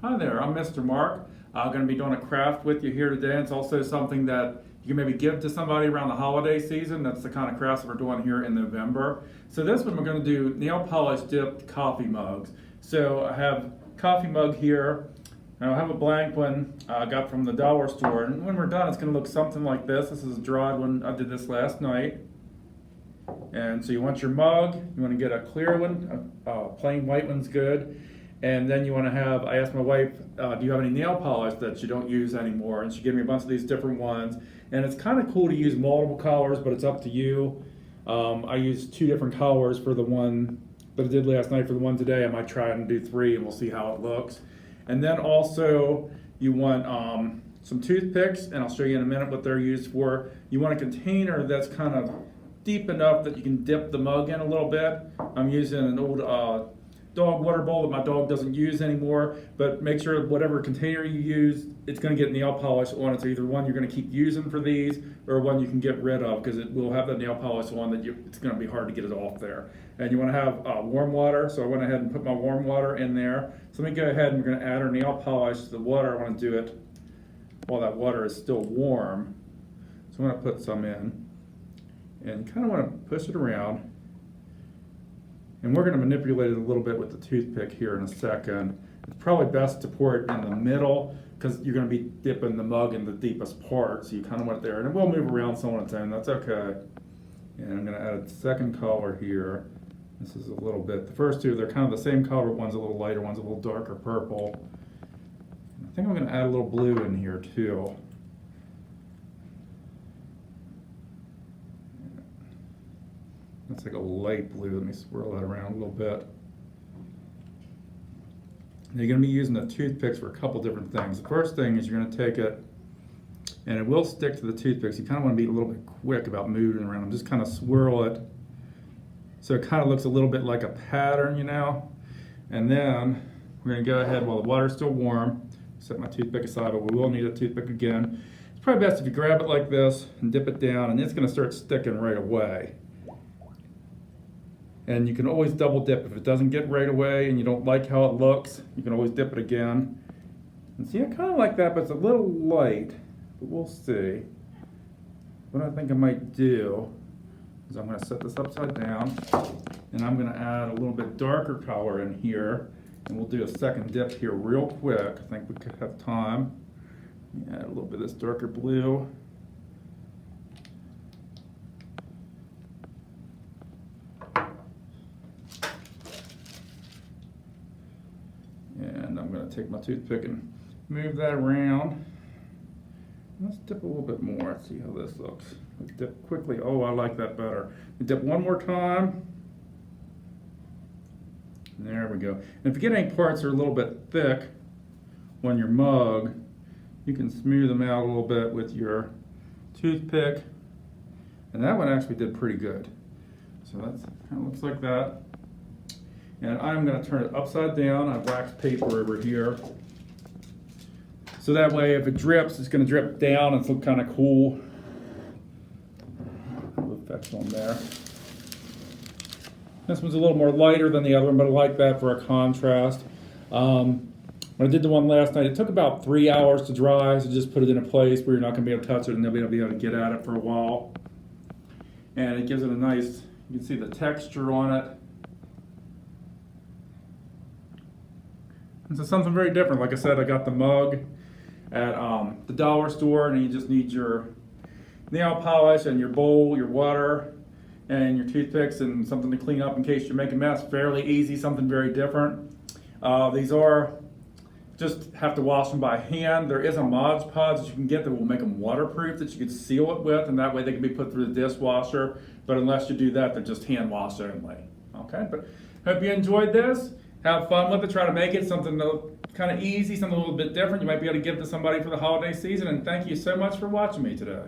Hi there, I'm Mr. Mark. I'm going to be doing a craft with you here today. It's also something that you can maybe give to somebody around the holiday season. That's the kind of crafts that we're doing here in November. So this one we're going to do nail polish dipped coffee mugs. So I have coffee mug here. And I have a blank one I got from the dollar store. And when we're done, it's going to look something like this. This is a dried one. I did this last night. And so you want your mug. You want to get a clear one. A plain white one's good. And then you want to have, I asked my wife, do you have any nail polish that you don't use anymore? And she gave me a bunch of these different ones. And it's kind of cool to use multiple colors, but it's up to you. I used 2 different colors for the one that I did last night. For the one today, I might try and do 3 and we'll see how it looks. And then also you want some toothpicks, and I'll show you in a minute what they're used for. You want a container that's kind of deep enough that you can dip the mug in a little bit. I'm using an old dog water bowl that my dog doesn't use anymore, but make sure whatever container you use, it's going to get nail polish on it. So either one you're going to keep using for these, or one you can get rid of, because it will have the nail polish on that it's going to be hard to get it off there. And you want to have warm water, so I went ahead and put my warm water in there. So let me go ahead and we're going to add our nail polish to the water. I want to do it while that water is still warm. So I'm going to put some in, and kind of want to push it around. And we're going to manipulate it a little bit with the toothpick here in a second. It's probably best to pour it in the middle, because you're going to be dipping the mug in the deepest part, so you kind of want it there. And it will move around some of the time, that's okay. And I'm going to add a second color here. This is a little bit, the first 2, they're kind of the same color. One's a little lighter, one's a little darker purple. I think I'm going to add a little blue in here too. That's like a light blue. Let me swirl that around a little bit. Now you're going to be using the toothpicks for a couple different things. The first thing is you're going to take it, and it will stick to the toothpicks. You kind of want to be a little bit quick about moving around them. Just kind of swirl it so it kind of looks a little bit like a pattern, you know. And then we're going to go ahead while the water's still warm. Set my toothpick aside, but we will need a toothpick again. It's probably best if you grab it like this and dip it down, and it's going to start sticking right away. And you can always double dip. If it doesn't get right away and you don't like how it looks, you can always dip it again. And see, I kind of like that, but it's a little light. But we'll see. What I think I might do is I'm going to set this upside down, and I'm going to add a little bit darker color in here. And we'll do a second dip here real quick. I think we could have time. Add a little bit of this darker blue. And I'm going to take my toothpick and move that around. Let's dip a little bit more. Let's see how this looks. Let's dip quickly. Oh, I like that better. Dip one more time. There we go. And if you get any parts that are a little bit thick on your mug, you can smooth them out a little bit with your toothpick. And that one actually did pretty good. So that's kind of looks like that. And I'm going to turn it upside down. I have wax paper over here. So that way if it drips, it's going to drip down and look kind of cool. A little effect on there. This one's a little more lighter than the other one, but I like that for a contrast. When I did the one last night, it took about 3 hours to dry, so just put it in a place where you're not going to be able to touch it and nobody will be able to get at it for a while. And it gives it a nice, you can see the texture on it. And so something very different. Like I said, I got the mug at the dollar store, and you just need your nail polish and your bowl, your water, and your toothpicks, and something to clean up in case you make a mess. Fairly easy, something very different. These are, just have to wash them by hand. There is a Mod Podge that you can get that will make them waterproof that you can seal it with, and that way they can be put through the dishwasher. But unless you do that, they're just hand wash only. Okay, but hope you enjoyed this. Have fun with it. Try to make it something kind of easy, something a little bit different. You might be able to give to somebody for the holiday season. And thank you so much for watching me today.